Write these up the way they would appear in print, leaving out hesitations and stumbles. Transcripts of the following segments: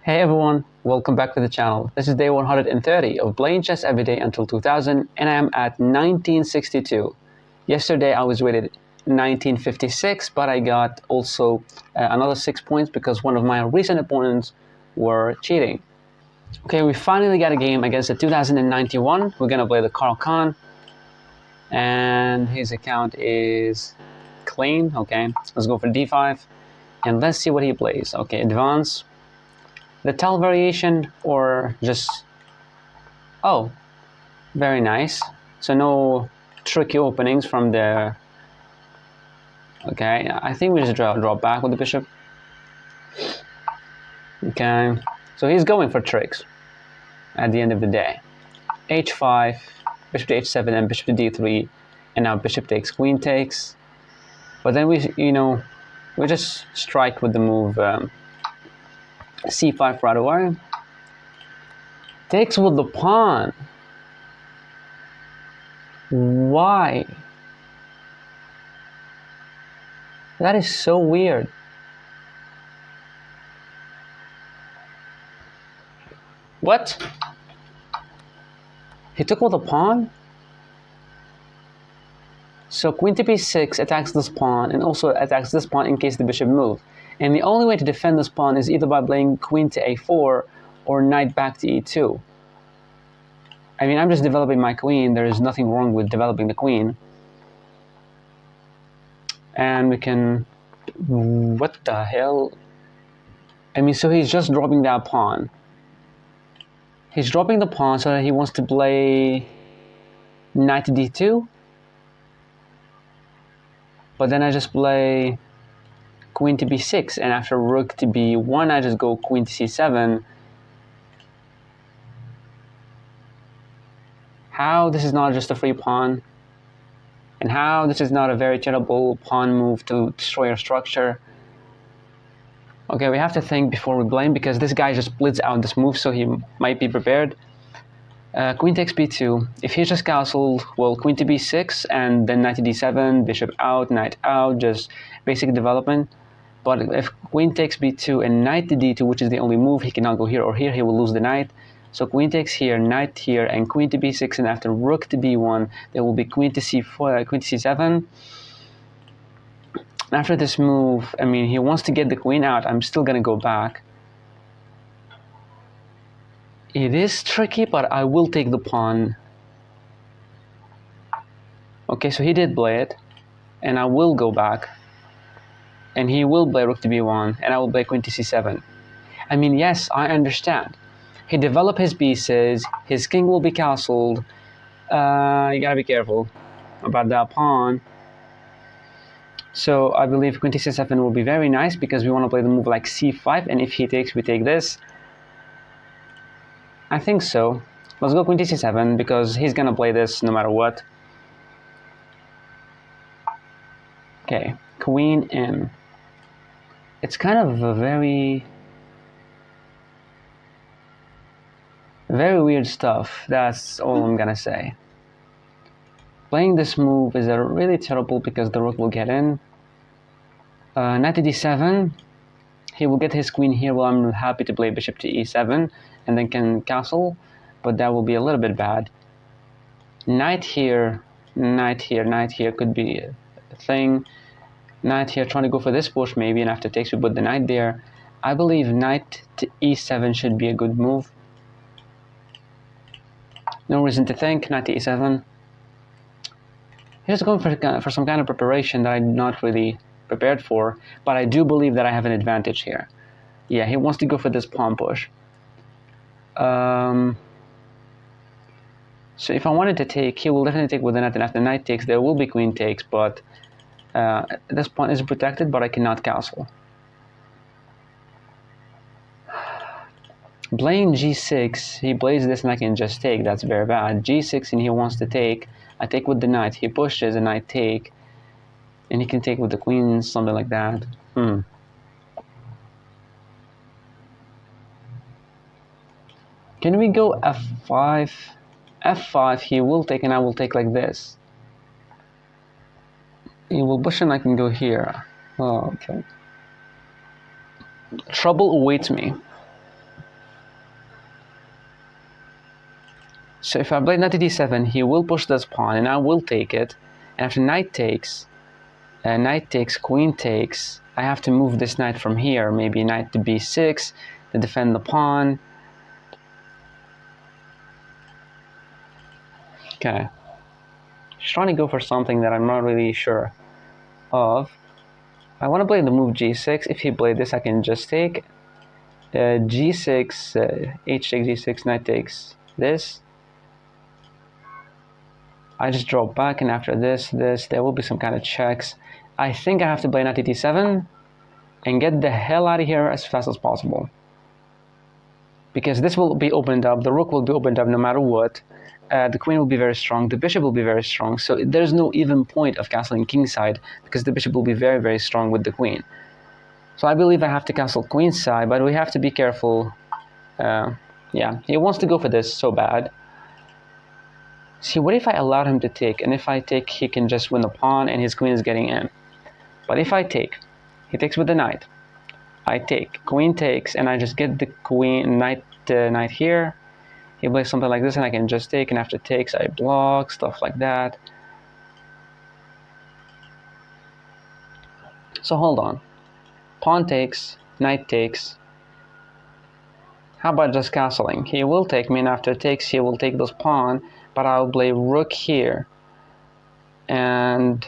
Hey everyone, welcome back to the channel. This is day 130 of playing chess every day until 2000 and I am at 1962. Yesterday I was rated 1956, but I got also another 6 points because one of my recent opponents were cheating. Okay, we finally got a game against the 2091. We're gonna play the Carl Khan and his account is clean. Okay, let's go for d5 and let's see what he plays. Okay, advance. The tile variation or just... Oh, very nice. So no tricky openings from the... Okay, I think we just draw back with the bishop. Okay, so he's going for tricks at the end of the day. h5, bishop to h7, and bishop to d3, and now bishop takes, queen takes. But then we just strike with the move c5 right away. Takes with the pawn. Why? That is so weird. What? He took with a pawn? So queen to b6 attacks this pawn and also attacks this pawn in case the bishop moves. And the only way to defend this pawn is either by playing queen to a4 or knight back to e2. I mean, I'm just developing my queen. There is nothing wrong with developing the queen. And we can... What the hell? I mean, so he's just dropping that pawn. He's dropping the pawn so that he wants to play knight to d2. But then I just play queen to b6, and after rook to b1, I just go queen to c7. How this is not just a free pawn, and how this is not a very terrible pawn move to destroy your structure. Okay, we have to think before we blame, because this guy just splits out this move, so he might be prepared. Queen takes b2. If he just castled, well, queen to b6, and then knight to d7, bishop out, knight out, just basic development. But if queen takes b2 and knight to d2, which is the only move, he cannot go here or here, he will lose the knight. So queen takes here, knight here, and queen to b6, and after rook to b1, there will be queen to c4, queen to c7. After this move, I mean, he wants to get the queen out. I'm still gonna go back. It is tricky, but I will take the pawn. Okay, so he did play it, and I will go back. And he will play rook to b1, and I will play queen to c7. I mean, yes, I understand. He developed his pieces, his king will be castled. You gotta be careful about that pawn. So I believe queen to c7 will be very nice, because we want to play the move like c5, and if he takes, we take this. I think so. Let's go queen to c7, because he's gonna play this no matter what. Okay, queen in. It's kind of a very weird stuff. That's all I'm gonna say. Playing this move is really terrible because the rook will get in. Knight to d7. He will get his queen here. Well, I'm happy to play bishop to e7 and then can castle, but that will be a little bit bad. Knight here, knight here, knight here could be a thing. Knight here, trying to go for this push maybe, and after takes we put the knight there. I believe knight to e7 should be a good move. No reason to think. Knight to e7. He's going for some kind of preparation that I'm not really prepared for, but I do believe that I have an advantage here. Yeah, he wants to go for this pawn push. So if I wanted to take, he will definitely take with the knight, and after the knight takes, there will be queen takes, but this pawn is protected, but I cannot castle. Playing g6, he plays this and I can just take. That's very bad. g6 and he wants to take. I take with the knight. He pushes and I take. And he can take with the queen, something like that. Can we go f5? f5, he will take and I will take like this. He will push and I can go here. Oh, okay. Trouble awaits me. So if I play knight to d7, he will push this pawn, and I will take it. And after knight takes, queen takes, I have to move this knight from here, maybe knight to b6 to defend the pawn. Okay. Just trying to go for something that I'm not really sure of. I want to play the move g6. If he played this, I can just take g6, h takes g6, knight takes this. I just draw back, and after this, there will be some kind of checks. I think I have to play knight to d7 and get the hell out of here as fast as possible. Because this will be opened up, the rook will be opened up no matter what. The queen will be very strong, the bishop will be very strong, so there's no even point of castling kingside because the bishop will be very, very strong with the queen. So I believe I have to castle queenside, but we have to be careful. Yeah, he wants to go for this so bad. See, what if I allowed him to take, and if I take, he can just win the pawn and his queen is getting in. But if I take, he takes with the knight. I take, queen takes, and I just get the queen, knight here. He plays something like this, and I can just take, and after takes, I block, stuff like that. So hold on. Pawn takes, knight takes. How about just castling? He will take me, and after takes, he will take this pawn, but I'll play rook here. And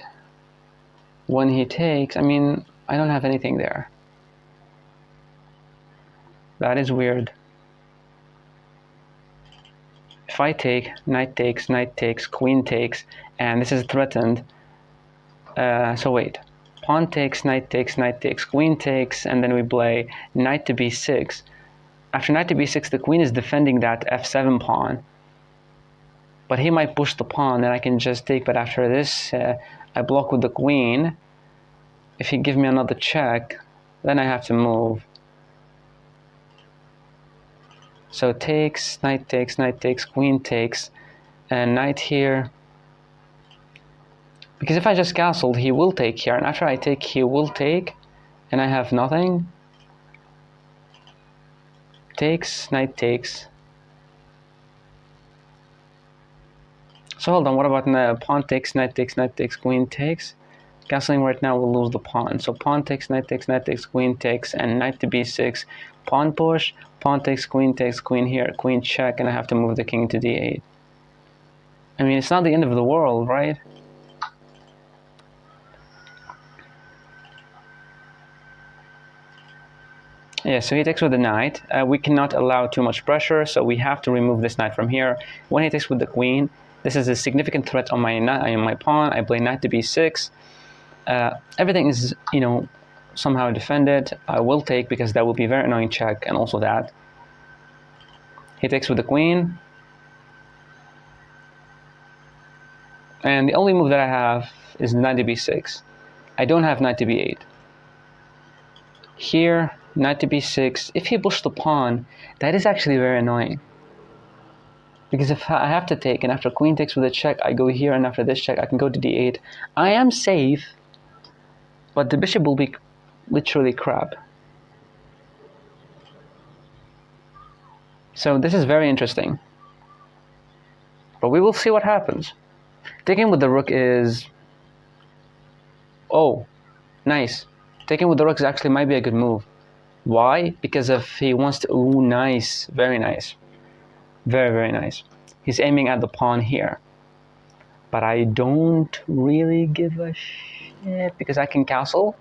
when he takes, I mean, I don't have anything there. That is weird. If I take, knight takes, queen takes, and this is threatened. So wait. Pawn takes, knight takes, queen takes, and then we play knight to b6. After knight to b6, the queen is defending that f7 pawn. But he might push the pawn, and I can just take, but after this, I block with the queen. If he gives me another check, then I have to move. So takes, queen takes, and knight here. Because if I just castled, he will take here, and after I take, he will take, and I have nothing. Takes, knight takes. So hold on, what about pawn takes, knight takes, queen takes? Castling right now will lose the pawn. So pawn takes, queen takes, and knight to b6. Pawn push, pawn takes, queen here, queen check, and I have to move the king to d8. I mean, it's not the end of the world, right? Yeah, so he takes with the knight. We cannot allow too much pressure, so we have to remove this knight from here. When he takes with the queen, this is a significant threat on my pawn. I play knight to b6. Everything is, somehow defended. I will take because that will be a very annoying check, and also that. He takes with the queen. And the only move that I have is knight to b6. I don't have knight to b8. Here, knight to b6. If he pushed the pawn, that is actually very annoying. Because if I have to take, and after queen takes with a check, I go here, and after this check, I can go to d8. I am safe, but the bishop will be literally crap. So this is very interesting. But we will see what happens. Taking with the rook is... Oh, nice. Taking with the rook actually might be a good move. Why? Because if he wants to... Ooh, nice. Very nice. Very, very nice. He's aiming at the pawn here. But I don't really give a shit because I can castle.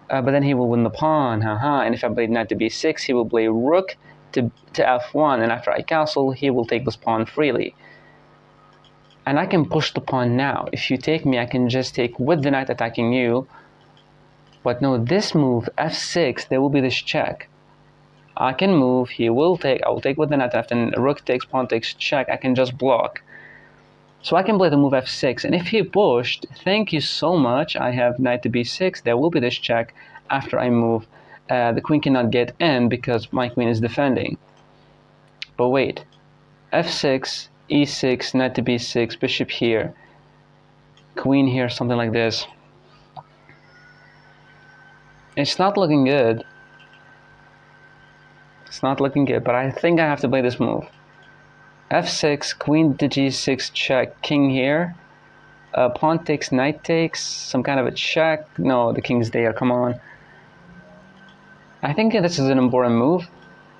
But then he will win the pawn. And if I play knight to b6, he will play rook to f1. And after I castle, he will take this pawn freely. And I can push the pawn now. If you take me, I can just take with the knight attacking you. But no, this move, f6, there will be this check. I can move, he will take, I will take with the knight after rook takes, pawn takes, check, I can just block. So I can play the move f6, and if he pushed, thank you so much, I have knight to b6, there will be this check after I move. The queen cannot get in because my queen is defending. But wait, f6, e6, knight to b6, bishop here, queen here, something like this. It's not looking good. It's not looking good, but I think I have to play this move. f6, queen to g6 check, king here. Pawn takes, knight takes, some kind of a check. No, the king's there, come on. I think this is an important move.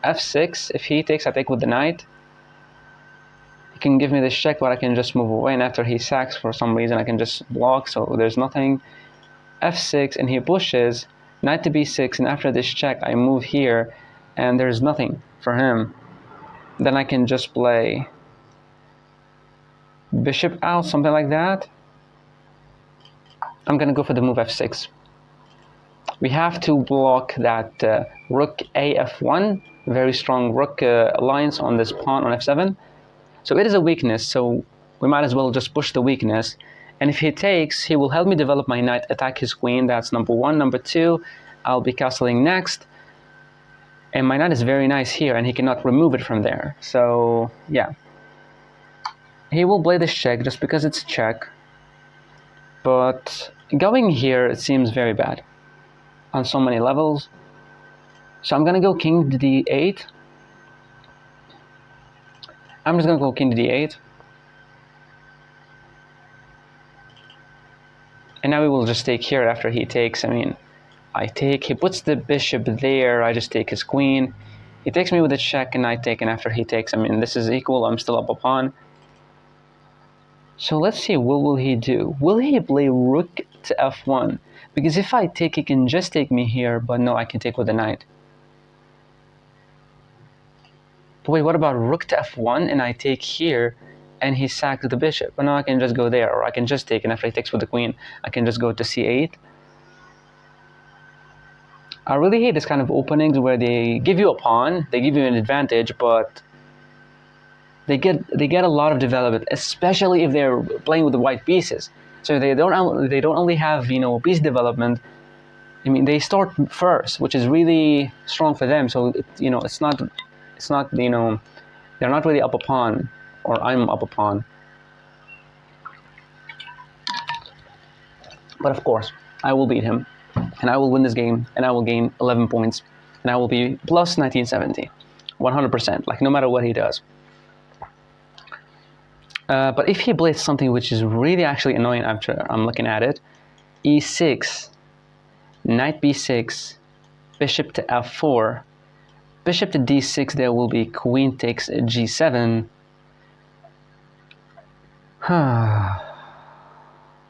f6, if he takes, I take with the knight. He can give me this check, but I can just move away, and after he sacks for some reason, I can just block, so there's nothing. f6, and he pushes, knight to b6, and after this check, I move here, and there's nothing for him. Then I can just play bishop out, something like that. I'm gonna go for the move f6. We have to block that rook af1, very strong rook alliance on this pawn on f7. So it is a weakness, so we might as well just push the weakness. And if he takes, he will help me develop my knight, attack his queen. That's number one. Number two, I'll be castling next. And my knight is very nice here, and he cannot remove it from there. So, yeah. He will play this check just because it's a check. But going here, it seems very bad on so many levels. So I'm going to go king to d8. I'm just going to go king to d8. And now we will just take here after he takes. I mean, I take, he puts the bishop there, I just take his queen. He takes me with a check and I take, and after he takes, I mean, this is equal, I'm still up a pawn. So let's see, what will he do? Will he play rook to f1? Because if I take, he can just take me here, but no, I can take with the knight. But wait, what about rook to f1 and I take here and he sacks the bishop? But now I can just go there, or I can just take, and after he takes with the queen, I can just go to c8. I really hate this kind of openings where they give you a pawn, they give you an advantage, but they get a lot of development, especially if they're playing with the white pieces. So they don't only have, you know, piece development. I mean, they start first, which is really strong for them. So you know, it's not you know, they're not really up a pawn, or I'm up a pawn. But of course, I will beat him, and I will win this game, and I will gain 11 points, and I will be plus 1970, 100%, like no matter what he does. But if he plays something which is really actually annoying after I'm looking at it, e6, knight b6, bishop to f4, bishop to d6, there will be queen takes g7.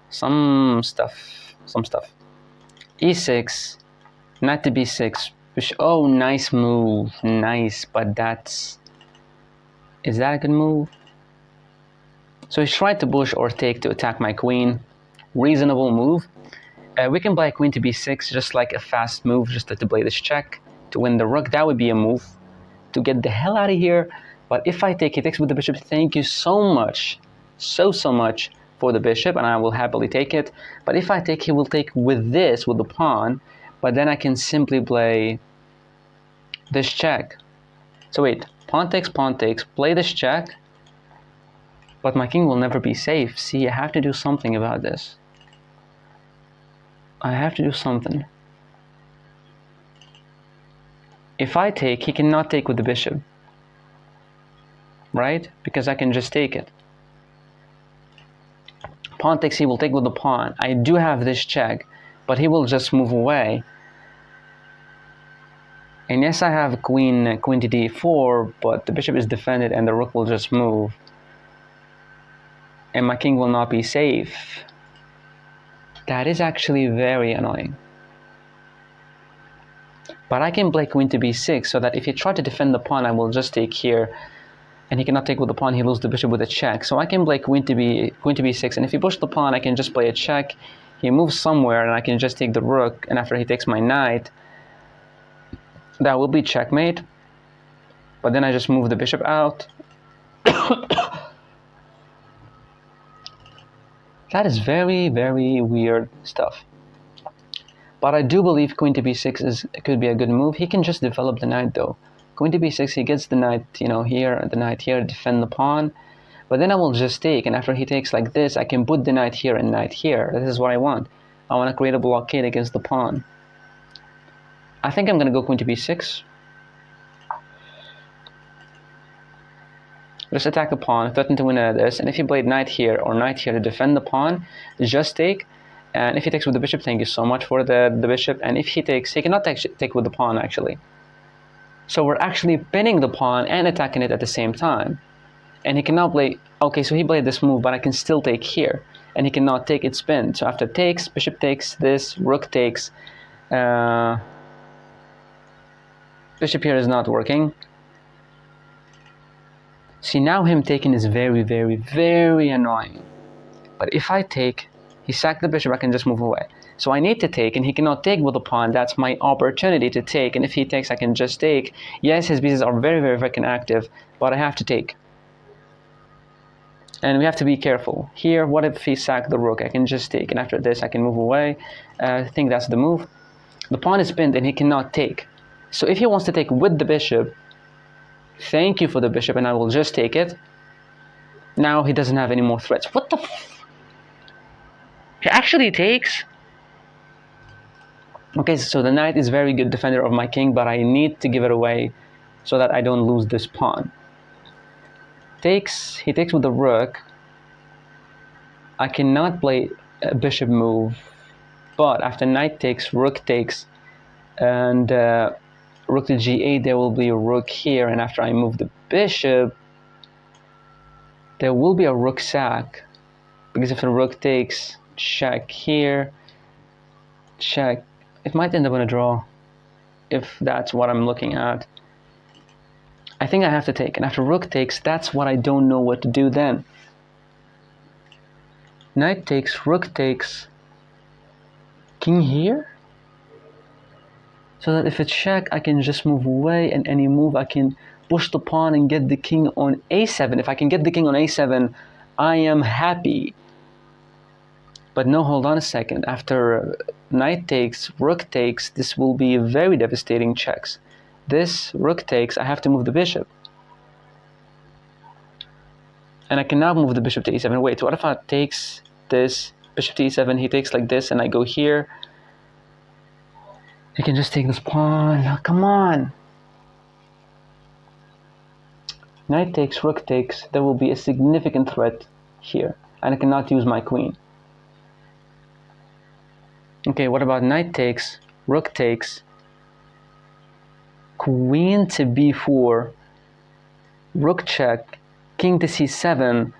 Some stuff. e6, knight to b6, oh, nice move, nice, but is that a good move? So he's trying to push or take to attack my queen. Reasonable move. We can play queen to b6, just like a fast move, just to play this check, to win the rook. That would be a move to get the hell out of here. But if I take, he takes with the bishop. Thank you so much, so much for the bishop, and I will happily take it. But if I take, he will take with this, with the pawn, but then I can simply play this check. So wait, pawn takes, play this check, but my king will never be safe. See, I have to do something about this. I have to do something. If I take, he cannot take with the bishop, right? Because I can just take it. Pawn takes, he will take with the pawn. I do have this check, but he will just move away. And yes, I have queen to d4, but the bishop is defended and the rook will just move. And my king will not be safe. That is actually very annoying. But I can play queen to b6, so that if he tries to defend the pawn, I will just take here. And he cannot take with the pawn, he loses the bishop with a check. So I can play queen to b6, and if he pushes the pawn, I can just play a check. He moves somewhere, and I can just take the rook, and after he takes my knight, that will be checkmate. But then I just move the bishop out. That is very, very weird stuff. But I do believe queen to b6 could be a good move. He can just develop the knight though. Queen to b6, he gets the knight, you know, here, the knight here, defend the pawn. But then I will just take, and after he takes like this, I can put the knight here and knight here. This is what I want. I want to create a blockade against the pawn. I think I'm going to go queen to b6. Just attack the pawn, threaten to win this, and if he played knight here or knight here to defend the pawn, just take. And if he takes with the bishop, thank you so much for the bishop. And if he takes, he cannot take with the pawn actually. So we're actually pinning the pawn and attacking it at the same time. And he cannot play, okay, so he played this move, but I can still take here. And he cannot take its pin. So after takes, bishop takes this, rook takes. Bishop here is not working. See, now him taking is very, very, very annoying. But if I take, he sacked the bishop, I can just move away. So I need to take, and he cannot take with the pawn. That's my opportunity to take. And if he takes, I can just take. Yes, his pieces are very, very freaking active, but I have to take. And we have to be careful. Here, what if he sacked the rook? I can just take, and after this, I can move away. I think that's the move. The pawn is pinned, and he cannot take. So if he wants to take with the bishop, thank you for the bishop, and I will just take it. Now he doesn't have any more threats. What the f... He actually takes? Okay, so the knight is very good defender of my king, but I need to give it away so that I don't lose this pawn. Takes, he takes with the rook. I cannot play a bishop move, but after knight takes, rook takes, and rook to g8, there will be a rook here, and after I move the bishop, there will be a rook sack, because if the rook takes, check here, check, it might end up in a draw, if that's what I'm looking at. I think I have to take, and after rook takes, that's what I don't know what to do then. Knight takes, rook takes, king here? So that if it's check, I can just move away, and any move I can push the pawn and get the king on a7. If I can get the king on a7, I am happy. But no, hold on a second. After knight takes, rook takes, this will be very devastating checks. This rook takes, I have to move the bishop. And I cannot move the bishop to e7. Wait, what if I takes this, bishop to e7, he takes like this, and I go here? He can just take this pawn. Oh, come on. Knight takes, rook takes, there will be a significant threat here. And I cannot use my queen. Okay, what about knight takes, rook takes, queen to b4, rook check, king to c7,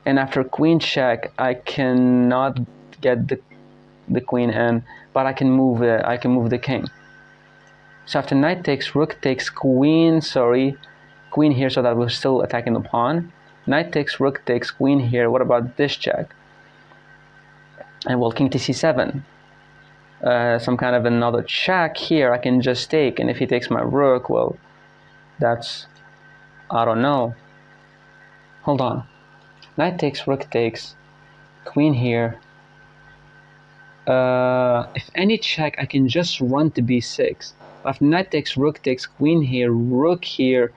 and after queen check, I cannot get the queen in, but I can move the king. So after knight takes, rook takes, queen here, so that we're still attacking the pawn. Knight takes, rook takes, queen here. What about this check? And well, king to c7. Some kind of another check here, I can just take, and if he takes my rook, well, that's, I don't know. Hold on. Knight takes, rook takes, queen here. If any check, I can just run to b6. After knight takes, rook takes, queen here, rook here,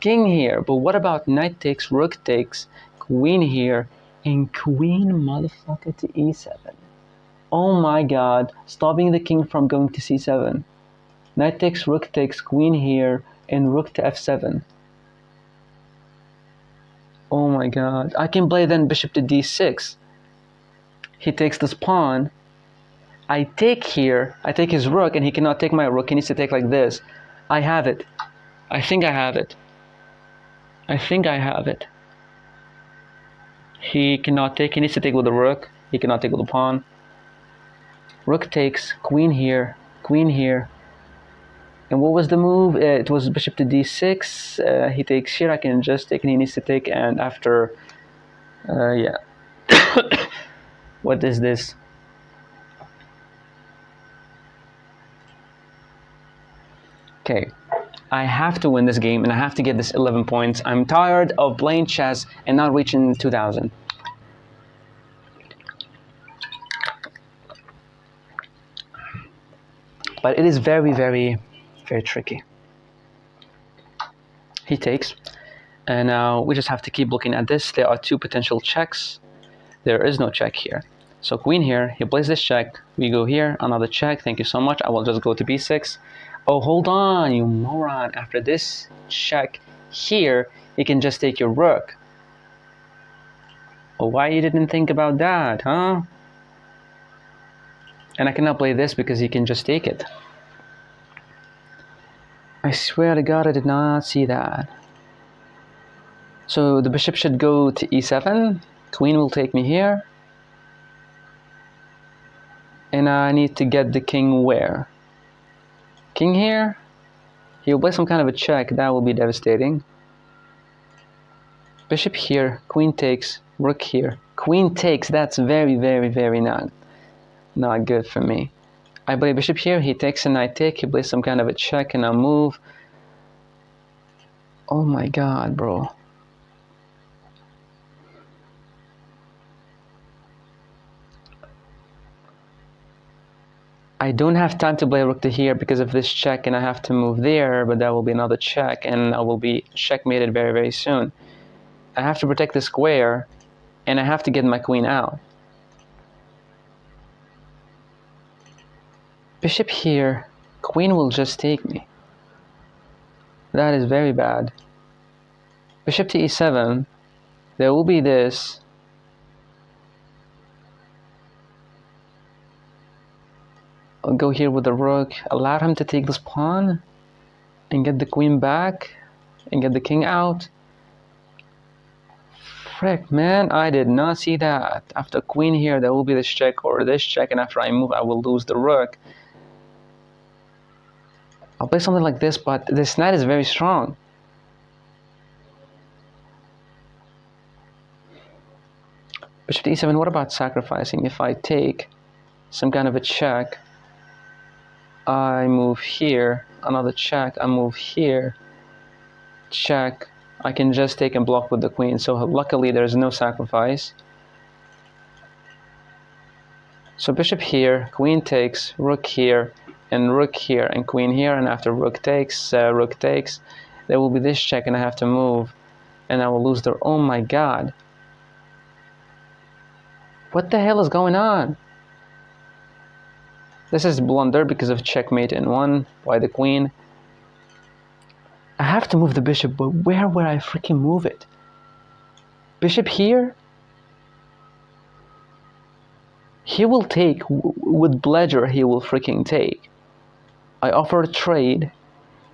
king here. But what about knight takes, rook takes, queen here, and queen motherfucker to e7? Oh my god, stopping the king from going to c7. Knight takes, rook takes, queen here, and rook to f7. Oh my god. I can play then bishop to d6. He takes this pawn. I take here, I take his rook, and he cannot take my rook. He needs to take like this. I have it. I think I have it. I think I have it. He cannot take, he needs to take with the rook. He cannot take with the pawn. Rook takes, queen here, and what was the move? It was bishop to d6. He takes here, I can just take, and he needs to take, and after, yeah. What is this? Okay, I have to win this game, and I have to get this 11 points. I'm tired of playing chess and not reaching 2,000. But it is very, very, very tricky. He takes, and now we just have to keep looking at this. There are two potential checks. There is no check here. So queen here, he plays this check. We go here, another check. Thank you so much. I will just go to b6. Oh, hold on, you moron. After this check here, he can just take your rook. Oh, why you didn't think about that, huh? And I cannot play this because he can just take it. I swear to God, I did not see that. So the bishop should go to e7. Queen will take me here. And I need to get the king where? King here? He'll play some kind of a check. That will be devastating. Bishop here. Queen takes. Rook here. Queen takes. That's very, very, very not good for me. I play bishop here. He takes and I take. He plays some kind of a check and I'll move. Oh my God, bro. I don't have time to play rook to here because of this check, and I have to move there, but that will be another check, and I will be checkmated very, very soon. I have to protect the square, and I have to get my queen out. Bishop here, queen will just take me. That is very bad. Bishop to e7, there will be this. I'll go here with the rook, allow him to take this pawn, and get the queen back, and get the king out. Frick, man, I did not see that. After queen here, there will be this check or this check, and after I move, I will lose the rook. I'll play something like this, but this knight is very strong. Bishop to e7, what about sacrificing? If I take some kind of a check, I move here, another check, I move here, check, I can just take and block with the queen, so luckily there's no sacrifice. So bishop here, queen takes, rook here, and queen here, and after rook takes, there will be this check and I have to move, and I will lose the... Oh my God. What the hell is going on? This is blunder because of checkmate in one by the queen. I have to move the bishop, but where would I freaking move it? Bishop here? He will take, with pleasure he will freaking take. I offer a trade.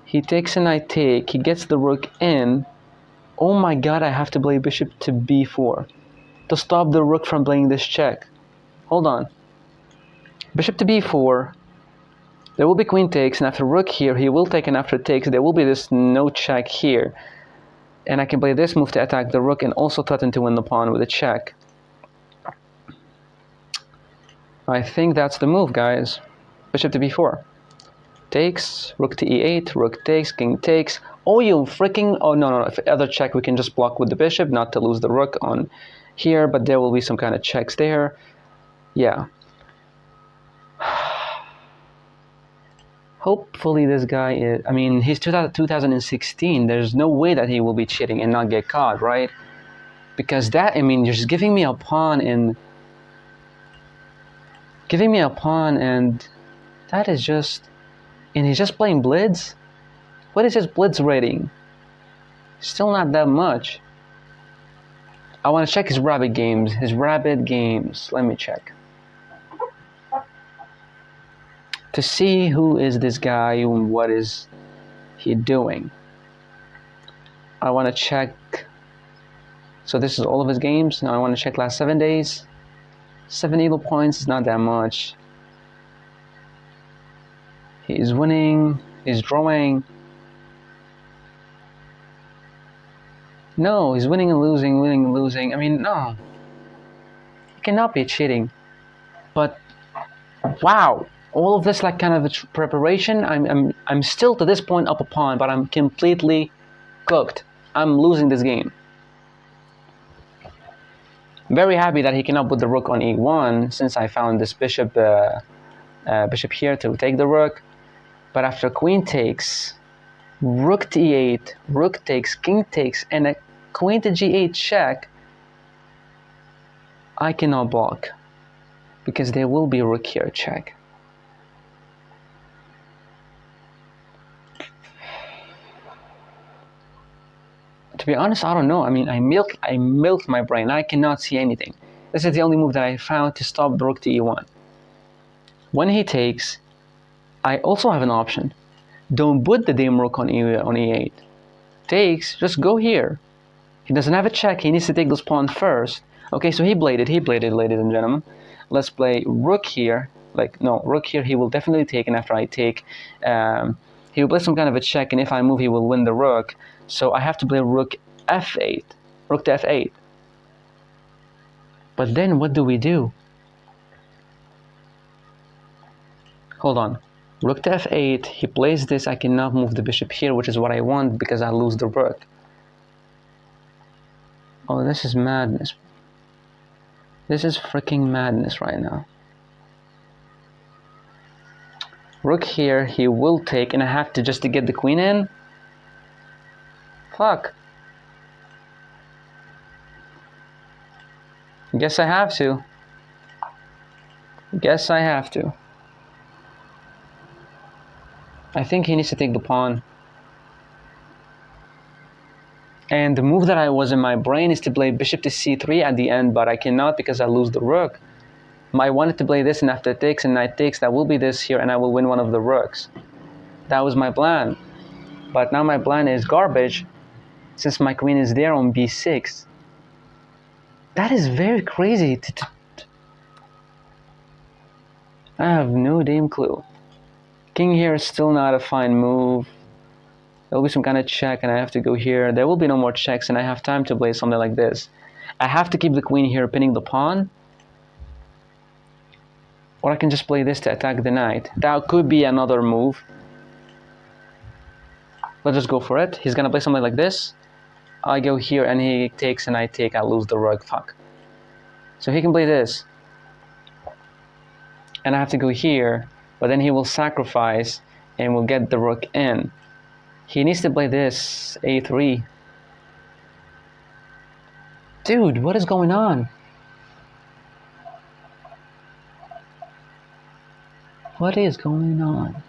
He takes and I take. He gets the rook in. Oh my God, I have to play bishop to b4 to stop the rook from playing this check. Hold on. Bishop to b4. There will be queen takes, and after rook here, he will take, and after takes, there will be this no check here. And I can play this move to attack the rook and also threaten to win the pawn with a check. I think that's the move, guys. Bishop to b4. Takes, rook to e8, rook takes, king takes. Oh, you freaking... Oh, no. If other check, we can just block with the bishop, not to lose the rook on here, but there will be some kind of checks there. Yeah. Hopefully this guy is... I mean, he's 2016. There's no way that he will be cheating and not get caught, right? Because that... I mean, you're just giving me a pawn and... that is just... And he's just playing blitz? What is his blitz rating? Still not that much. I want to check his rabbit games. Let me check. To see who is this guy and what is he doing. I want to check. So this is all of his games. Now I want to check last 7 days. 7 elo points is not that much. He's winning. He's drawing. No, he's winning and losing. I mean, no. He cannot be cheating. But wow. All of this like kind of a preparation. I'm still to this point up a pawn, but I'm completely cooked. I'm losing this game. Very happy that he cannot put the rook on e1 since I found this bishop here to take the rook. But after queen takes, rook to e8, rook takes, king takes, and a queen to g8 check, I cannot block because there will be a rook here check. To be honest, I don't know. I mean, I milked my brain. I cannot see anything. This is the only move that I found to stop the rook to e1. When he takes, I also have an option. Don't put the dame rook on e8. Takes, just go here. He doesn't have a check. He needs to take this pawn first. Okay, so he bladed, ladies and gentlemen. Let's play rook here. Like, no, rook here he will definitely take, and after I take, he will play some kind of a check, and if I move, he will win the rook. So I have to play rook f8, rook to f8. But then what do we do? Hold on. Rook to f8, he plays this, I cannot move the bishop here, which is what I want because I lose the rook. Oh, this is madness. This is freaking madness right now. Rook here, he will take, and I have to just to get the queen in. Fuck. Guess I have to. Guess I have to. I think he needs to take the pawn. And the move that I was in my brain is to play bishop to c3 at the end, but I cannot because I lose the rook. I wanted to play this, and after takes and knight takes, that will be this here, and I will win one of the rooks. That was my plan. But now my plan is garbage, since my queen is there on b6. That is very crazy. I have no damn clue. King here is still not a fine move. There will be some kind of check, and I have to go here. There will be no more checks, and I have time to play something like this. I have to keep the queen here, pinning the pawn. Or I can just play this to attack the knight. That could be another move. Let's just go for it. He's gonna play something like this. I go here, and he takes, and I take. I lose the rook. Fuck. So he can play this. And I have to go here, but then he will sacrifice, and will get the rook in. He needs to play this, a3. Dude, what is going on? What is going on?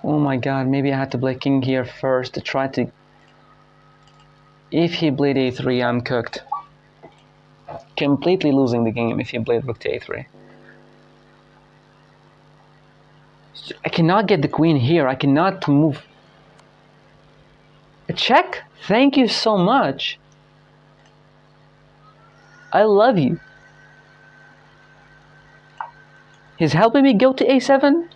Oh my god, maybe I had to play king here first to try to... If he played a3, I'm cooked. Completely losing the game if he played rook to a3. I cannot get the queen here. I cannot move. A check? Thank you so much. I love you. He's helping me go to a7?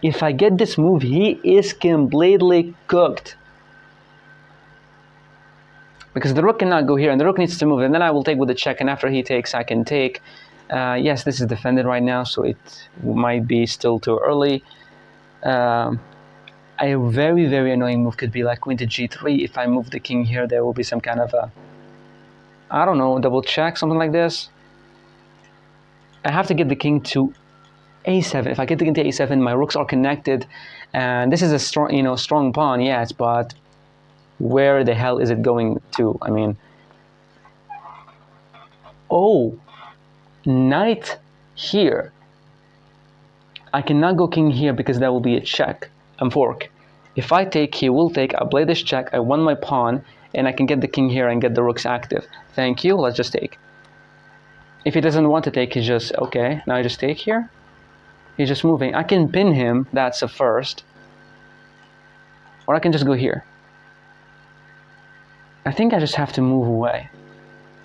If I get this move, he is completely cooked. Because the rook cannot go here, and the rook needs to move, and then I will take with the check, and after he takes, I can take. Yes, this is defended right now, so it might be still too early. A very, very annoying move could be like queen to g3. If I move the king here, there will be some kind of a, I don't know, double check, something like this. I have to get the king to a7. If I get the king to a7, my rooks are connected, and this is a strong, strong pawn, yes, but where the hell is it going to? I mean, oh, knight here. I cannot go king here because that will be a check and fork. If I take, he will take. I play this check. I won my pawn, and I can get the king here and get the rooks active. Thank you. Let's just take. If he doesn't want to take, he just, okay, now I just take here. He's just moving. I can pin him. That's a first. Or I can just go here. I think I just have to move away.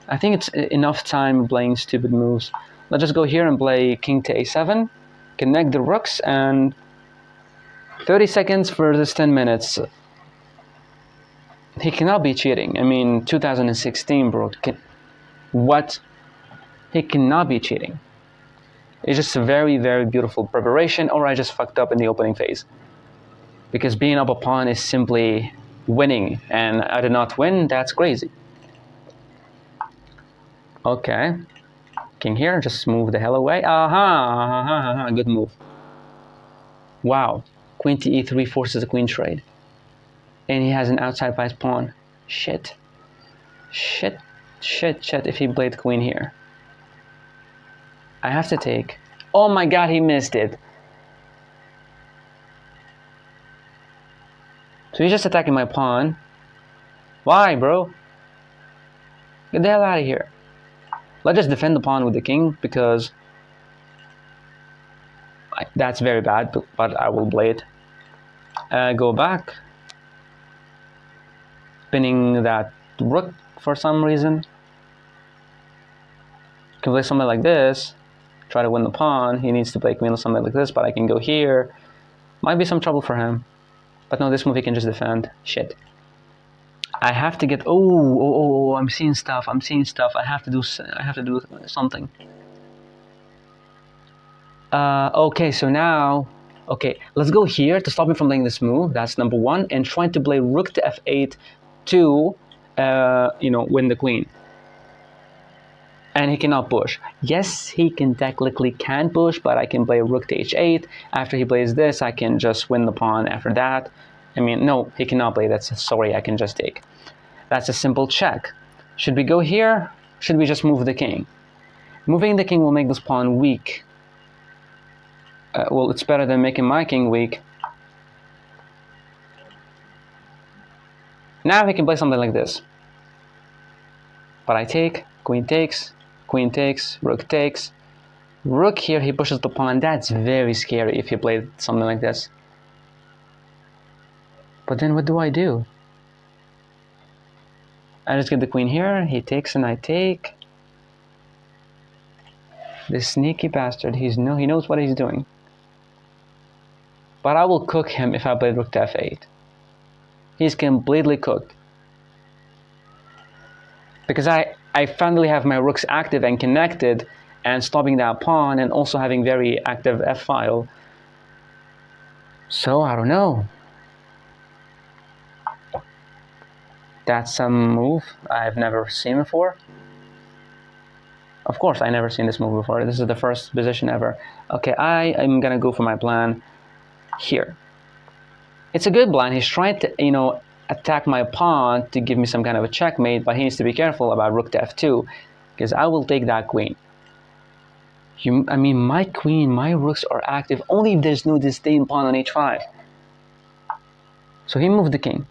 I think it's enough time playing stupid moves. Let's just go here and play king to a7. Connect the rooks, and 30 seconds versus 10 minutes. He cannot be cheating. I mean, 2016, bro. What? He cannot be cheating. It's just a very, very beautiful preparation, or I just fucked up in the opening phase. Because being up a pawn is simply winning, and I did not win. That's crazy. Okay. King here, just move the hell away. Good move. Wow. Queen to e3 forces a queen trade. And he has an outside vice pawn. Shit. Shit. Shit, shit, if he played queen here. I have to take. Oh my god, he missed it. So he's just attacking my pawn. Why, bro? Get the hell out of here. Let's just defend the pawn with the king, because that's very bad, but I will play it. Go back. Pinning that rook for some reason. Can play something like this. Try to win the pawn. He needs to play queen or something like this, but I can go here. Might be some trouble for him. But no, this move he can just defend. Shit. I have to get. Oh! I'm seeing stuff. I have to do something. Okay, so now. Okay, let's go here to stop him from playing this move. That's number one, and trying to play rook to f8 to, win the queen. And he cannot push. Yes, he technically can push, but I can play rook to h8. After he plays this, I can just win the pawn after that. I mean, no, he cannot play that. Sorry, I can just take. That's a simple check. Should we go here? Should we just move the king? Moving the king will make this pawn weak. Well, it's better than making my king weak. Now he can play something like this. But I take, queen takes, rook takes. Rook here, he pushes the pawn. That's very scary if he played something like this. But then what do I do? I just get the queen here, he takes and I take. This sneaky bastard, he knows what he's doing. But I will cook him if I play rook to f8. He's completely cooked. Because I finally have my rooks active and connected and stopping that pawn and also having very active f-file. So, I don't know. That's some move I've never seen before. Of course, I never seen this move before. This is the first position ever. Okay, I am gonna go for my plan here. It's a good plan. He's trying to, attack my pawn to give me some kind of a checkmate, but he needs to be careful about rook to f2, because I will take that queen. I mean, my queen, my rooks are active only if there's no disdain pawn on h5. So he moved the king.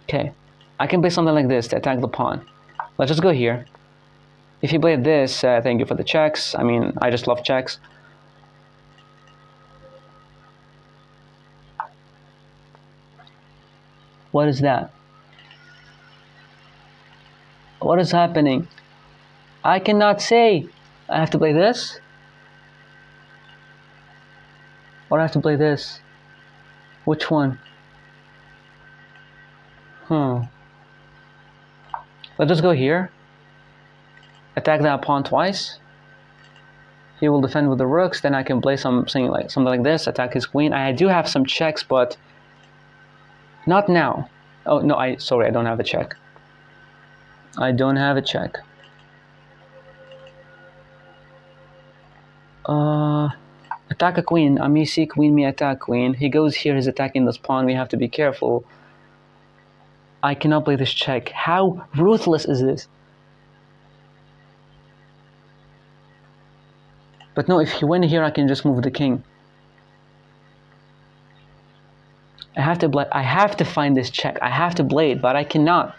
Okay, I can play something like this to attack the pawn. Let's just go here. If he played this, thank you for the checks. I mean, I just love checks. What is that? What is happening? I cannot say. I have to play this? Or I have to play this? Which one? Let's just go here. Attack that pawn twice. He will defend with the rooks. Then I can play something like this. Attack his queen. I do have some checks, but not now. Oh no! Sorry, I don't have a check. I don't have a check. Attack a queen. Me see queen, me attack queen. He goes here. He's attacking this pawn. We have to be careful. I cannot play this check. How ruthless is this? But no, if he went here, I can just move the king. I have to find this check. I have to play it, but I cannot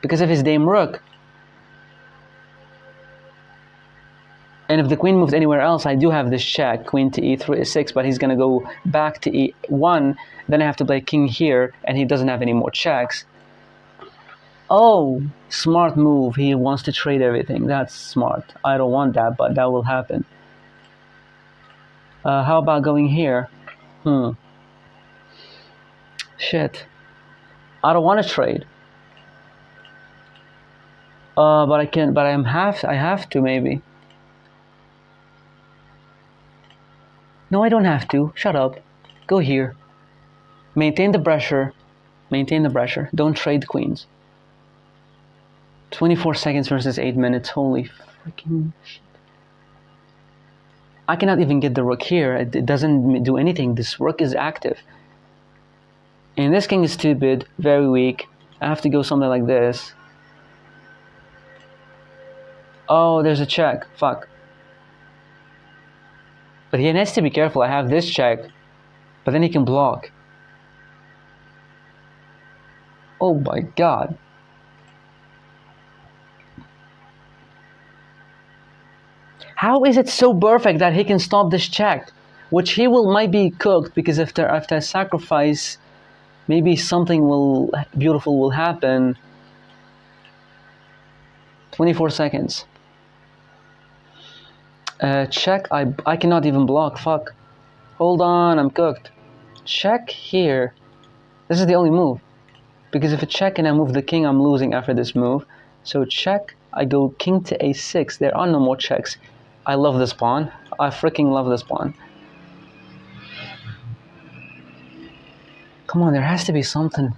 because of his dame rook. And if the queen moved anywhere else, I do have this check, queen to e6, but he's gonna go back to e1. Then I have to play king here, and he doesn't have any more checks. Oh, smart move. He wants to trade everything. That's smart. I don't want that, but that will happen. How about going here? Shit. I don't want to trade. But I can. But I have to maybe. No, I don't have to. Shut up. Go here. Maintain the pressure. Maintain the pressure. Don't trade queens. 24 seconds versus 8 minutes. Holy freaking shit. I cannot even get the rook here. It doesn't do anything. This rook is active. And this king is stupid, very weak. I have to go something like this. Oh, there's a check. Fuck. But he has to be careful. I have this check, but then he can block. Oh my god. How is it so perfect that he can stop this check? Which he might be cooked, because after I sacrifice, maybe something beautiful will happen. 24 seconds. Check. I cannot even block. Fuck. Hold on, I'm cooked. Check here. This is the only move. Because if I check and I move the king, I'm losing after this move. So check, I go king to a6. There are no more checks. I love this pawn. I freaking love this pawn. Come on, there has to be something.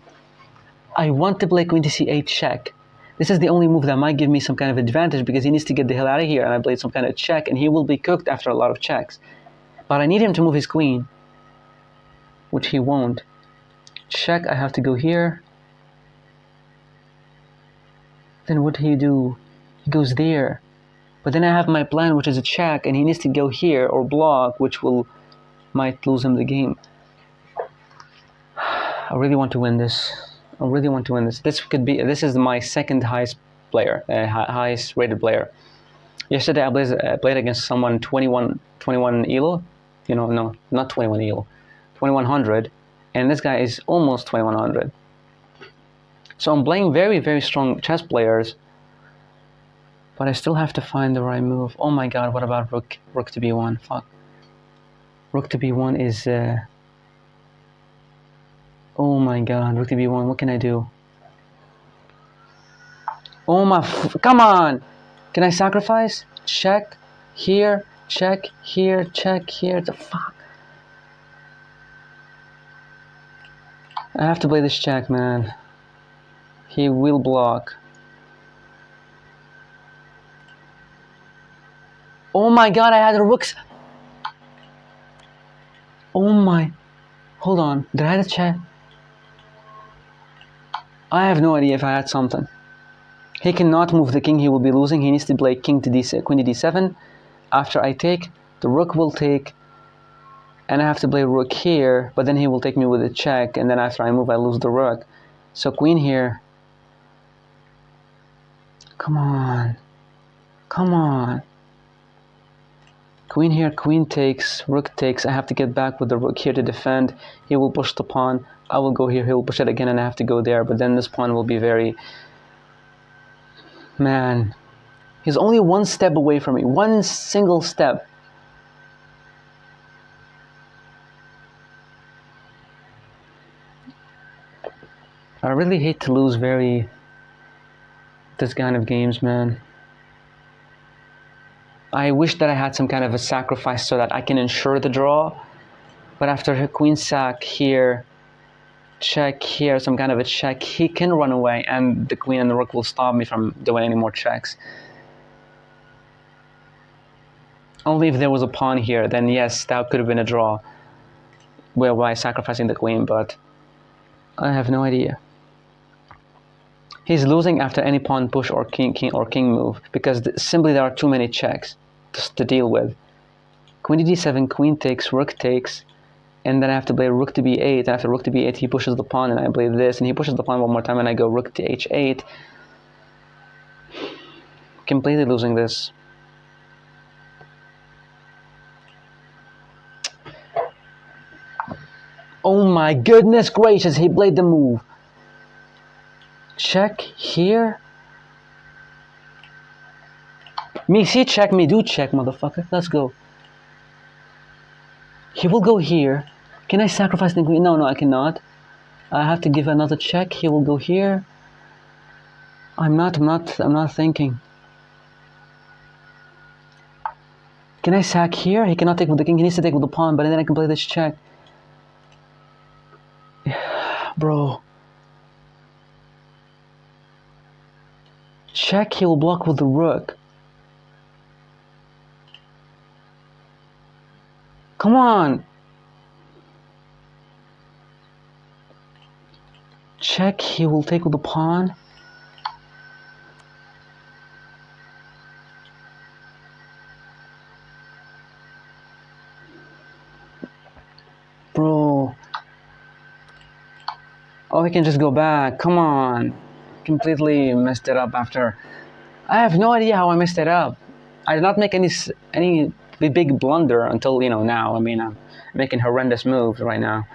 I want to play queen to c8 check. This is the only move that might give me some kind of advantage, because he needs to get the hell out of here, and I played some kind of check, and he will be cooked after a lot of checks. But I need him to move his queen, which he won't. Check, I have to go here. Then what do you do? He goes there. But then I have my plan, which is a check, and he needs to go here or block, which might lose him the game. I really want to win this. I really want to win this. This is my second highest player, highest rated player. Yesterday I played against someone 21 elo. No, not 21 elo. 2100, and this guy is almost 2100. So I'm playing very, very strong chess players, but I still have to find the right move. Oh my god, what about rook to b1? Fuck. Rook to b1 is... Oh my god, rook to b1, what can I do? Oh my... Come on! Can I sacrifice? Check here, check here, check here. The fuck? I have to play this check, man. He will block. Oh my god, I had the rooks. Oh my... Hold on, did I have a check? I have no idea if I had something. He cannot move the king, he will be losing. He needs to play king to d6, queen to d7. After I take, the rook will take, and I have to play rook here, but then he will take me with a check, and then after I move, I lose the rook. So queen here. Come on. Come on. Queen here, queen takes, rook takes. I have to get back with the rook here to defend. He will push the pawn. I will go here, he will push it again, and I have to go there. But then this pawn will be very... Man. He's only one step away from me. One single step. I really hate to lose this kind of games, man. I wish that I had some kind of a sacrifice so that I can ensure the draw. But after her queen sack here, check here, some kind of a check, he can run away, and the queen and the rook will stop me from doing any more checks. Only if there was a pawn here, then yes, that could have been a draw, whereby sacrificing the queen, but I have no idea. He's losing after any pawn push or king move, because simply there are too many checks to deal with. Queen to d7, queen takes, rook takes, and then I have to play rook to b8. After rook to b8, he pushes the pawn, and I play this, and he pushes the pawn one more time, and I go rook to h8. Completely losing this. Oh my goodness gracious, he played the move. Check here. Me see check, me do check, motherfucker. Let's go. He will go here. Can I sacrifice the queen? No, I cannot. I have to give another check. He will go here. I'm not thinking. Can I sack here? He cannot take with the king. He needs to take with the pawn, but then I can play this check. Bro. Check, he will block with the rook. Come on. Check, he will take with the pawn. Oh, he can just go back. Come on. Completely messed it up after. I have no idea how I messed it up. I did not make any big blunder until, you know, now. I mean, I'm making horrendous moves right now.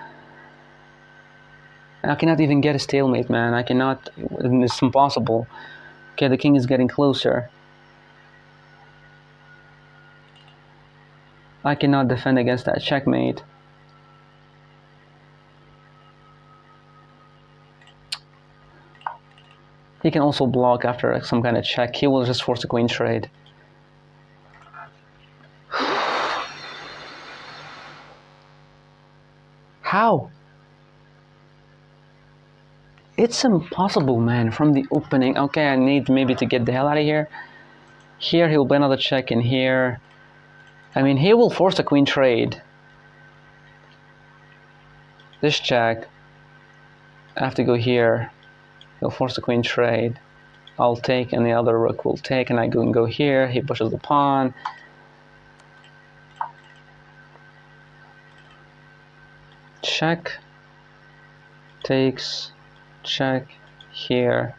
I cannot even get a stalemate, man. I cannot. It's impossible. Okay, the king is getting closer. I cannot defend against that checkmate. He can also block after some kind of check. He will just force a queen trade. How? It's impossible, man, from the opening. Okay, I need maybe to get the hell out of here. Here, he will play another check in here. I mean, he will force a queen trade. This check. I have to go here. He'll force a queen trade. I'll take, and the other rook will take, and I go here. He pushes the pawn. Check. Takes. Check. Here.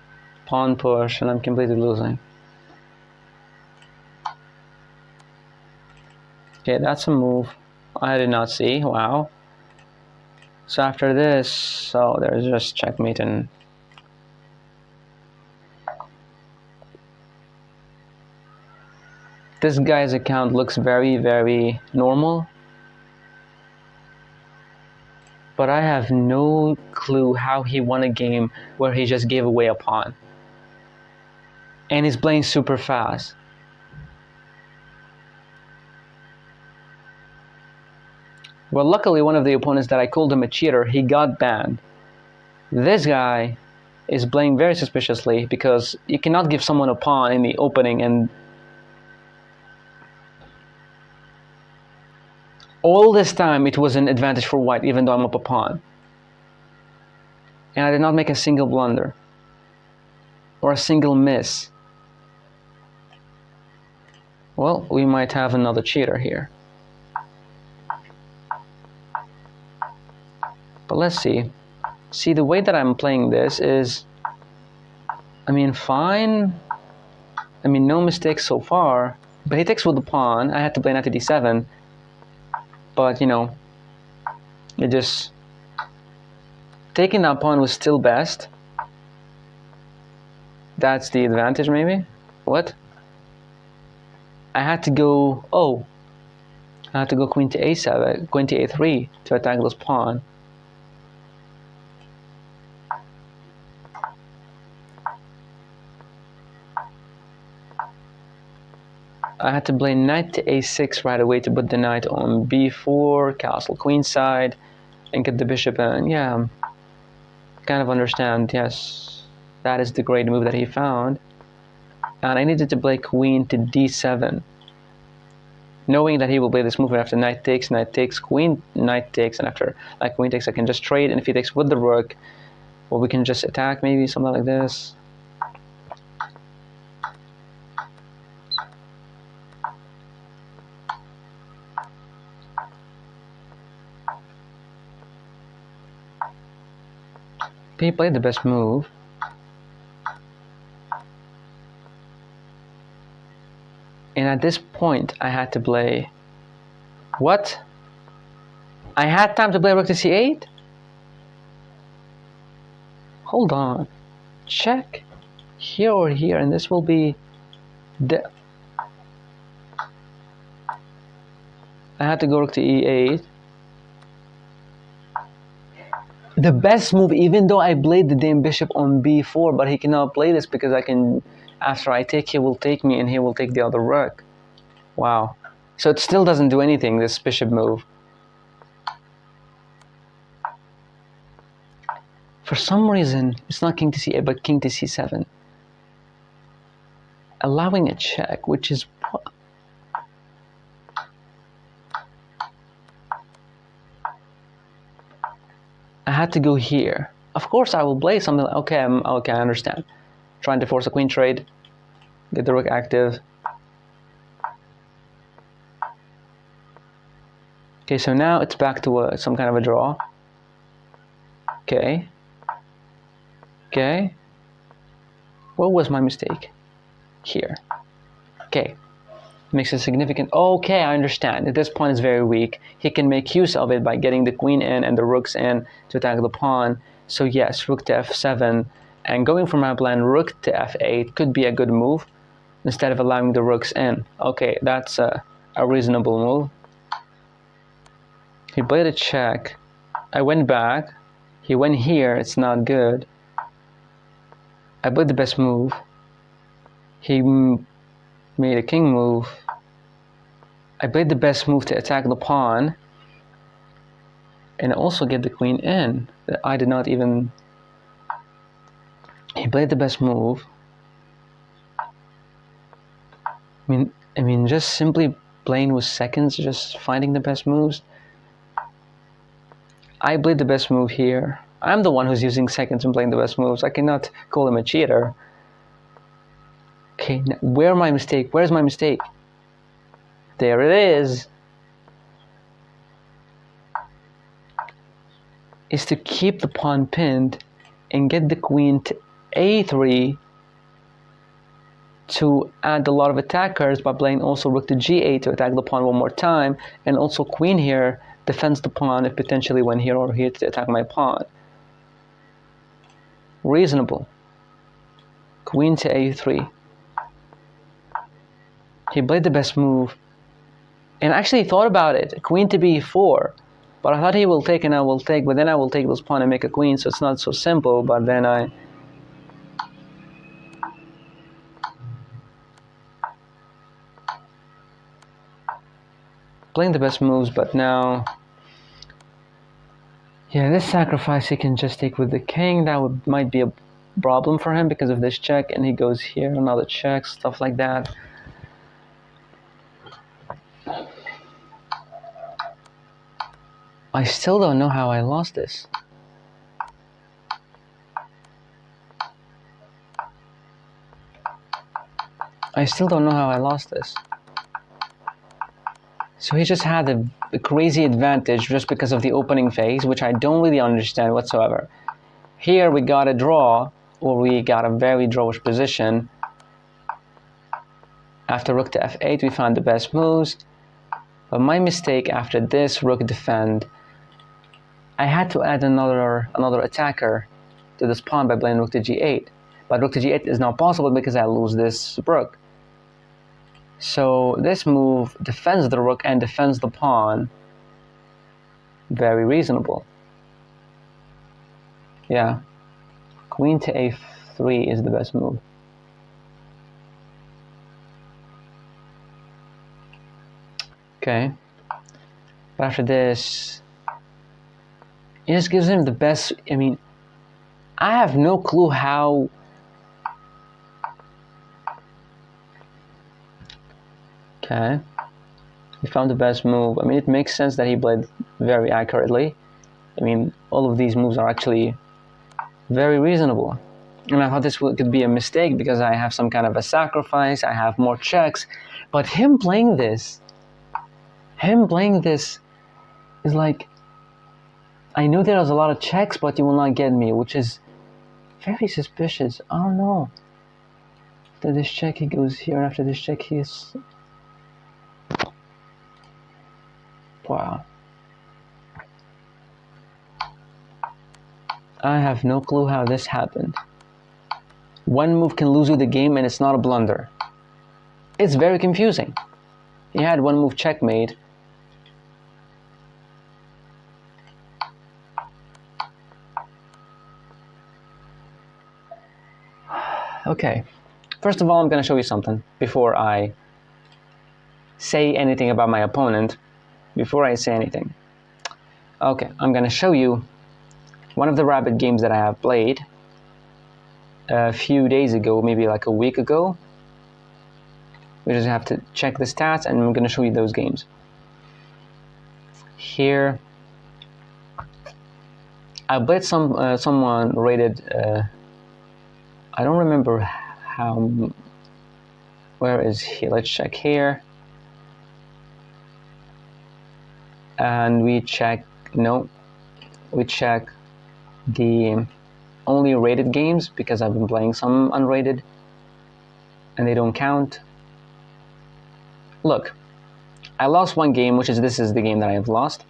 Pawn push, and I'm completely losing. Okay, that's a move I did not see. Wow. So after this, there's just checkmate and this guy's account looks very, very normal, but I have no clue how he won a game where he just gave away a pawn. And he's playing super fast. Well, luckily one of the opponents that I called him a cheater, he got banned. This guy is playing very suspiciously because you cannot give someone a pawn in the opening and all this time it was an advantage for white even though I'm up a pawn. And I did not make a single blunder or a single miss. Well, we might have another cheater here. But let's see. See, the way that I'm playing this is, I mean, fine. I mean, no mistakes so far. But he takes with the pawn. I had to play knight to d7. But, you know, it just... taking that pawn was still best. That's the advantage, maybe? What? I had to go... oh. I had to go queen to a7, queen to a3 to attack this pawn. I had to play knight to a6 right away to put the knight on b4, castle queenside, and get the bishop in. Yeah, kind of understand, yes. That is the great move that he found. And I needed to play queen to d7. Knowing that he will play this move after knight takes, queen, knight takes, and after like queen takes I can just trade, and if he takes with the rook, well, we can just attack maybe, something like this. He played the best move. And at this point, I had to play... what? I had time to play rook to c8? Hold on. Check here or here, and this will be... the... I had to go rook to e8. The best move, even though I played the dame bishop on b4, but he cannot play this because I can... after I take, he will take me and he will take the other rook. Wow. So it still doesn't do anything, this bishop move. For some reason, it's not king to c8, but king to c7. Allowing a check, which is... I had to go here. Of course, I will play something like... okay, okay, I understand. Trying to force a queen trade. Get the rook active. Okay, so now it's back to some kind of a draw. Okay. Okay. What was my mistake? Here. Okay. Makes it significant. Okay, I understand. This pawn is very weak. He can make use of it by getting the queen in and the rooks in to attack the pawn. So yes, rook to f7. And going for my plan, rook to f8 could be a good move instead of allowing the rooks in. Okay, that's a reasonable move. He played a check. I went back. He went here. It's not good. I played the best move. He made a king move. I played the best move to attack the pawn and also get the queen in. I did not even... He played the best move. I mean, just simply playing with seconds, just finding the best moves. I played the best move here. I'm the one who's using seconds and playing the best moves. I cannot call him a cheater. Okay, now, where's my mistake? Where's my mistake? There it is. Is to keep the pawn pinned and get the queen to a3 to add a lot of attackers by playing also rook to g8 to attack the pawn one more time, and also queen here defends the pawn if potentially went here or here to attack my pawn. Reasonable. Queen to a3. He played the best move and actually thought about it. Queen to b4. But I thought he will take and I will take, but then I will take this pawn and make a queen, so it's not so simple. But then I... Playing the best moves, but now... Yeah, this sacrifice he can just take with the king. That might be a problem for him because of this check, and he goes here, another check, stuff like that. I still don't know how I lost this. I still don't know how I lost this. So he just had a crazy advantage just because of the opening phase, which I don't really understand whatsoever. Here we got a draw, or we got a very drawish position. After rook to f8, we found the best moves. But my mistake after this rook defend, I had to add another attacker to this pawn by playing rook to g8. But rook to g8 is not possible because I lose this rook. So this move defends the rook and defends the pawn. Very reasonable. Yeah. Queen to a3 is the best move. Okay. But after this, it just gives him the best... I mean, I have no clue how... Okay. He found the best move. I mean, it makes sense that he played very accurately. I mean, all of these moves are actually very reasonable. And I thought this could be a mistake because I have some kind of a sacrifice, I have more checks. But him playing this is like, I knew there was a lot of checks, but you will not get me, which is very suspicious. I don't know. After this check, he goes here. After this check, he is... Wow. I have no clue how this happened. One move can lose you the game and it's not a blunder. It's very confusing. He had one move checkmate. Okay. First of all, I'm going to show you something before I say anything about my opponent. Before I say anything. Okay, I'm going to show you one of the rabbit games that I have played a few days ago, maybe like a week ago. We just have to check the stats and I'm going to show you those games. Here, I played someone rated, I don't remember how, where is he? Let's check here. And we check, no, we check the only rated games because I've been playing some unrated and they don't count. Look, I lost one game, this is the game that I have lost.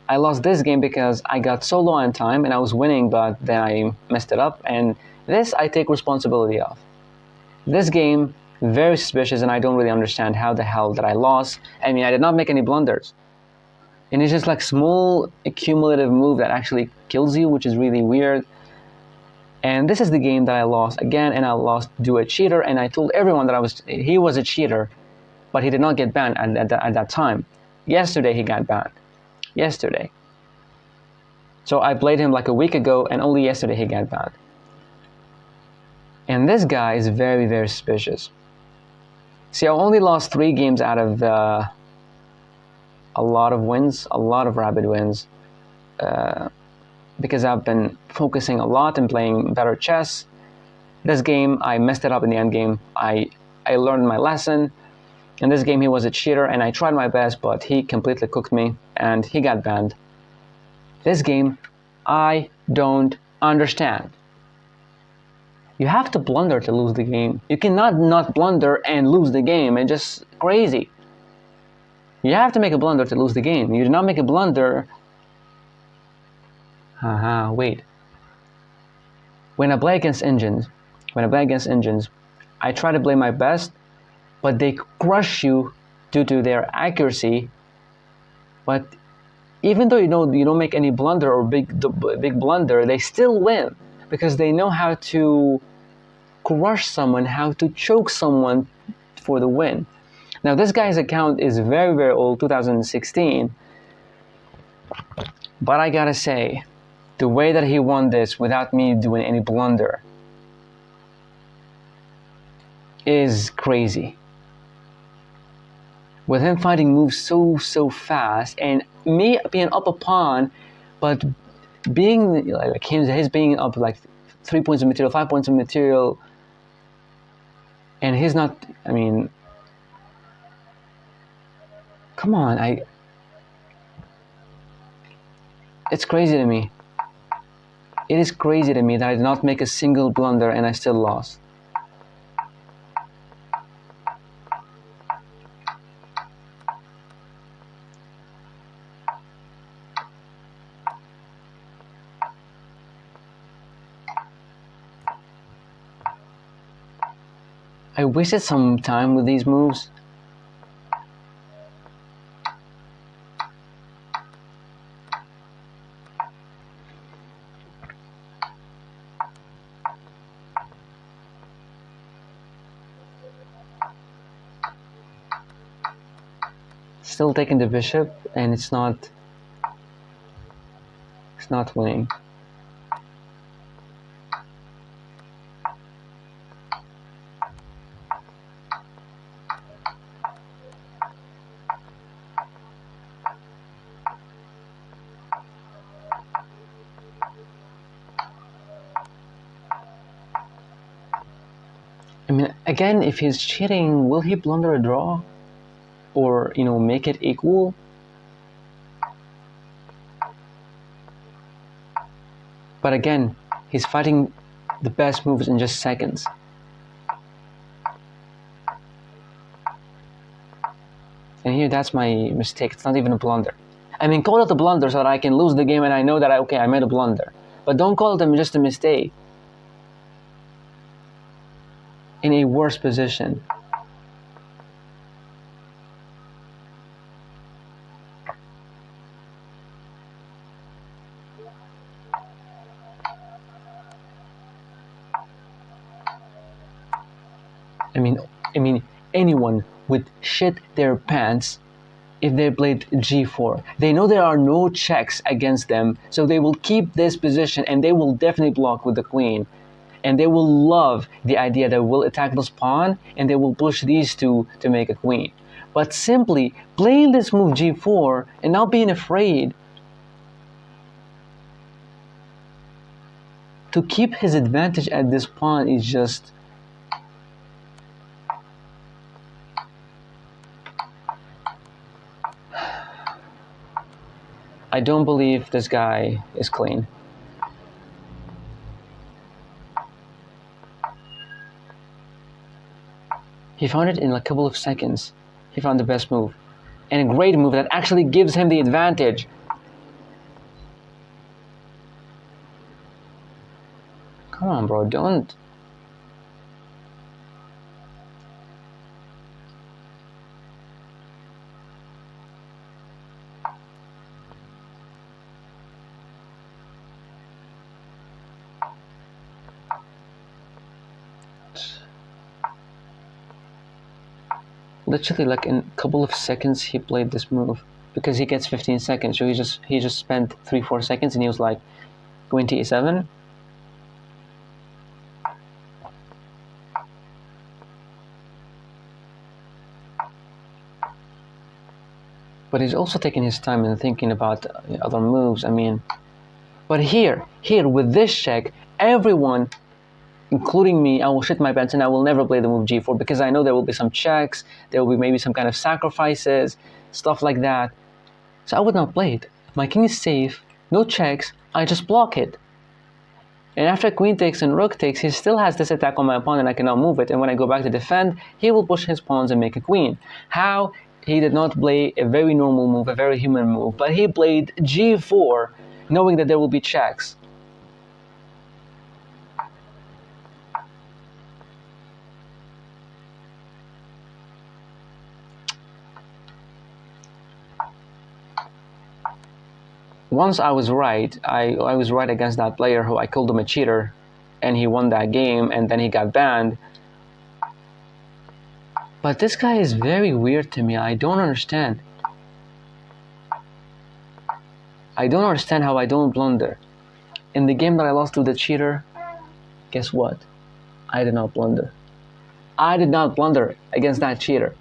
I lost this game because I got so low on time and I was winning, but then I messed it up, and this I take responsibility of. This game, very suspicious, and I don't really understand how the hell that I lost. I mean, I did not make any blunders. And it's just like small accumulative move that actually kills you, which is really weird. And this is the game that I lost again, and I lost to a cheater, and I told everyone that he was a cheater, but he did not get banned at that time. Yesterday he got banned. Yesterday. So I played him like a week ago, and only yesterday he got banned. And this guy is very, very suspicious. See, I only lost 3 games out of a lot of wins, a lot of rapid wins, because I've been focusing a lot and playing better chess. This game, I messed it up in the end game. I learned my lesson. In this game, he was a cheater, and I tried my best, but he completely cooked me, and he got banned. This game, I don't understand. You have to blunder to lose the game. You cannot not blunder and lose the game. It's just crazy. You have to make a blunder to lose the game. You do not make a blunder. Wait. When I play against engines, I try to play my best, but they crush you due to their accuracy. But even though you don't make any blunder or big blunder, they still win because they know how to crush someone, how to choke someone for the win. Now this guy's account is very, very old, 2016. But I gotta say, the way that he won this without me doing any blunder is crazy. With him finding moves so fast, and me being up a pawn, but being like his being up like 3 points of material, 5 points of material, and he's not. I mean, come on, it's crazy to me. It is crazy to me that I did not make a single blunder and I still lost. I wasted some time with these moves. Still taking the bishop, and it's not winning. I mean, again, if he's cheating, will he blunder a draw? Or, make it equal? But again, he's fighting the best moves in just seconds. And here, that's my mistake. It's not even a blunder. I mean, call it a blunder so that I can lose the game and I know that, I made a blunder. But don't call it just a mistake. In a worse position. I mean, anyone would shit their pants if they played g4. They know there are no checks against them, so they will keep this position and they will definitely block with the queen. And they will love the idea that we'll attack this pawn and they will push these two to make a queen. But simply playing this move g4 and not being afraid to keep his advantage at this pawn is just... I don't believe this guy is clean. He found it in a couple of seconds. He found the best move. And a great move that actually gives him the advantage. Come on, bro, don't. Literally, like in a couple of seconds, he played this move because he gets 15 seconds. So he just spent 3-4 seconds, and he was like, going to e7. But he's also taking his time and thinking about other moves. I mean, but here with this check, everyone, including me, I will shit my pants and I will never play the move g4 because I know there will be some checks, there will be maybe some kind of sacrifices, stuff like that. So I would not play it. If my king is safe, no checks, I just block it. And after queen takes and rook takes, he still has this attack on my pawn and I cannot move it. And when I go back to defend, he will push his pawns and make a queen. How? He did not play a very normal move, a very human move, but he played g4 knowing that there will be checks. Once I was right, I was right against that player who I called him a cheater, and he won that game, and then he got banned. But this guy is very weird to me. I don't understand. I don't understand how I don't blunder. In the game that I lost to the cheater, guess what? I did not blunder. I did not blunder against that cheater.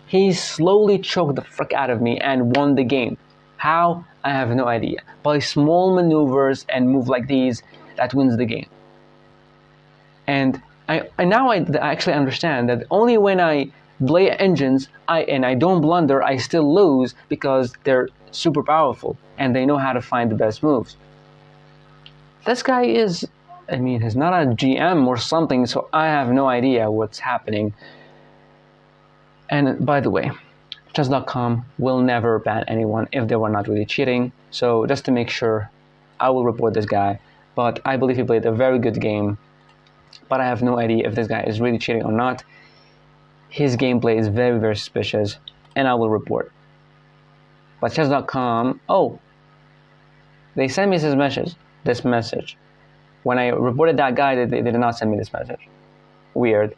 He slowly choked the frick out of me and won the game. How? I have no idea. By small maneuvers and move like these, that wins the game. And I actually understand that only when I play engines and I don't blunder, I still lose because they're super powerful and they know how to find the best moves. This guy is, I mean, he's not a GM or something, so I have no idea what's happening. And by the way, chess.com will never ban anyone if they were not really cheating. So just to make sure, I will report this guy. But I believe he played a very good game. But I have no idea if this guy is really cheating or not. His gameplay is very, very suspicious, and I will report. But chess.com, oh, they sent me this message. When I reported that guy, they did not send me this message. Weird.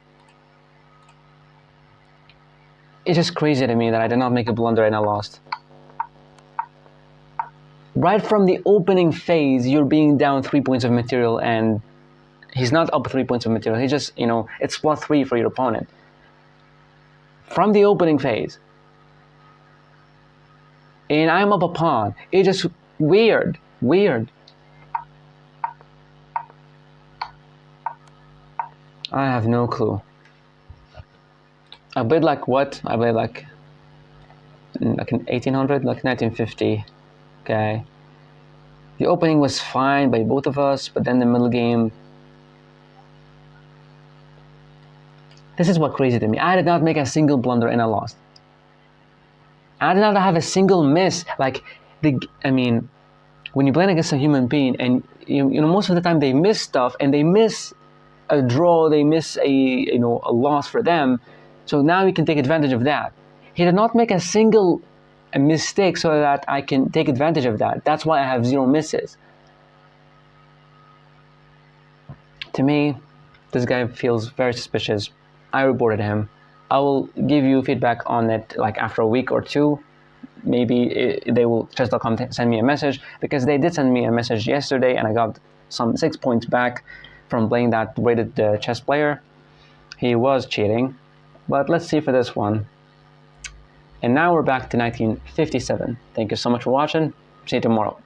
It's just crazy to me that I did not make a blunder and I lost. Right from the opening phase, you're being down 3 points of material, and he's not up 3 points of material. He just, it's +3 for your opponent. From the opening phase. And I'm up a pawn. It's just weird. I have no clue. I played like what? I played like in 1800, like 1950. Okay. The opening was fine by both of us, but then the middle game. This is what crazy to me. I did not make a single blunder and I lost. I did not have a single miss. Like when you're playing against a human being, and most of the time they miss stuff, and they miss a draw, they miss a loss for them. So now you can take advantage of that. He did not make a single mistake so that I can take advantage of that. That's why I have 0 misses. To me, this guy feels very suspicious. I reported him. I will give you feedback on it like after a week or two. Maybe they will chess.com send me a message, because they did send me a message yesterday and I got some 6 points back from playing that rated chess player. He was cheating, but let's see for this one. And now we're back to 1957. Thank you so much for watching. See you tomorrow.